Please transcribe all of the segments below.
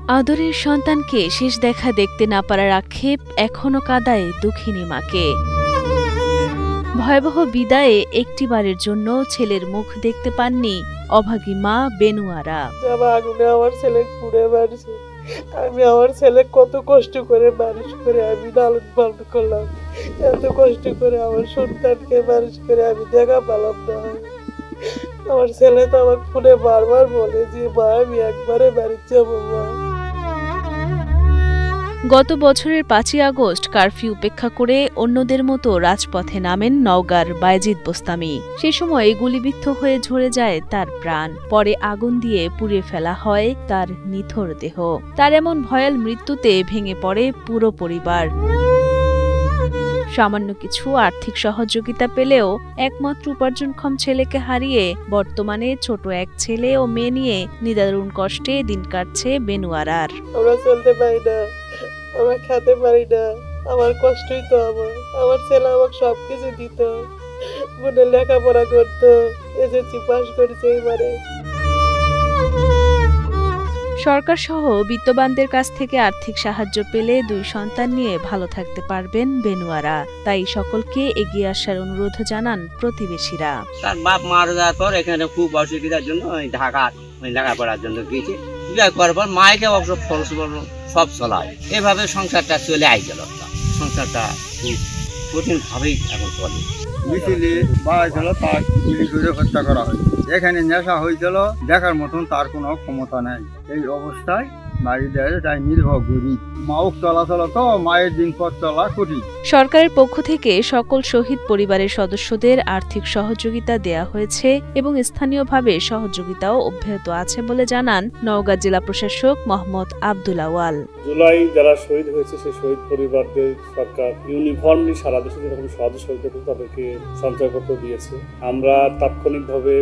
আদরের সন্তানকে শেষ দেখা দেখতে না পারার আক্ষেপ এখনো কাঁদায় দুঃখিনী মাকে। ভয়াবহ বিদায়ে একটিবারের জন্য ছেলের মুখ দেখতে পাননি অভাগী মা বেনুয়ারা। আগুনে আমার ছেলে পুড়ে মারছে। আমি আমার ছেলে কত কষ্ট করে মানুষ করে আমি লালন পালন করলাম, এত কষ্ট করে আমার সন্তানকে মানুষ করে আমি দেখা পেলাম না। আমার ছেলে তো আমাকে ফোনে বারবার বলে যে মা আমি একবারে বাড়িতে যাবো মা। গত বছরের ৫ই আগস্ট কারফিউ উপেক্ষা করে অন্যদের মতো রাজপথে নামেন নওগাঁর বায়েজিদ বোস্তামি। সে সময় গুলিবিদ্ধ হয়ে ঝরে যায় তার প্রাণ, পরে আগুন দিয়ে পুড়িয়ে ফেলা হয় তার নিথর দেহ। তার এমন ভয়াল মৃত্যুতে ভেঙে পড়ে পুরো পরিবার। সামান্য কিছু আর্থিক সহযোগিতা পেলেও একমাত্র উপার্জনক্ষম ছেলেকে হারিয়ে বর্তমানে ছোট এক ছেলে ও মেয়ে নিয়ে নিদারুণ কষ্টে দিন কাটছে বেনুয়ারার। আমরা চলতে পারি না, আমরা খেতে পারি না, আমার কষ্টই তো আমার ছেলে আমাকে সবকিছু দিত, বোনের লেখাপড়া করতো, এসএসসি পাস করেছে এবারে। সরকার সহ বিত্তবানদের কাছ থেকে আর্থিক সাহায্য পেলে দুই সন্তান নিয়ে ভালো থাকতে পারবেন বেনুয়ারা। তাই সকলকে এগিয়ে আসার অনুরোধ জানান প্রতিবেশীরা। তার বাপ মারা যাওয়ার পর এখানে খুব অসুবিধার জন্য ঢাকা লেখাপড়ার জন্য গিয়েছে। বিয়ে করার পর মায়েকে অবশ্য খরচ সব চলায়, এভাবে সংসারটা চলে আইছিল। সংসারটা খুব কঠিনভাবেই এখন চলে। মিছিলে বাড়াইছিল, তার গুলি করে হত্যা করা হয়েছে। এখানে নেশা হয়েছিল, দেখার মতন তার কোনো ক্ষমতা নেই। এই অবস্থায় বাড়ি দেয়, তাই নির্ভর গরিব। মাও চলাচল তো মায়ের দিন পর চলা কঠিন। সরকারের পক্ষ থেকে সকল শহীদ পরিবারের সদস্যদের আর্থিক সহযোগিতা দেয়া হয়েছে এবং স্থানীয়ভাবে সহযোগিতাও অব্যাহত আছে বলে জানান নওগাঁ জেলা প্রশাসক মোহাম্মদ আব্দুল আওয়াল। জুলাই যারা শহীদ হয়েছে সেই শহীদ পরিবারদের সরকার ইউনিফর্মলি সারা দেশে যেরকম সাহায্য সহযোগিতা তাদেরকে সঞ্চয়পত্র দিয়েছে। আমরা তাৎক্ষণিকভাবে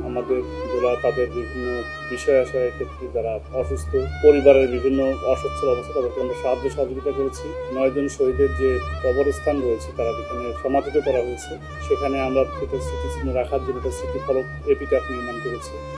আমাদের জেলা তাদের বিভিন্ন বিষয় আশয়ের ক্ষেত্রে যারা অসুস্থ পরিবারের বিভিন্ন অসচ্ছল অবস্থা তাদেরকে আমরা সাহায্য সহযোগিতা করেছি। 9 জন শহীদের যে কবরস্থান রয়েছে তারা যেখানে সমাধিত করা হয়েছে সেখানে আমরা স্মৃতিচিহ্ন রাখার জন্য একটা স্মৃতিফলক এপিটাফ নির্মাণ করেছি।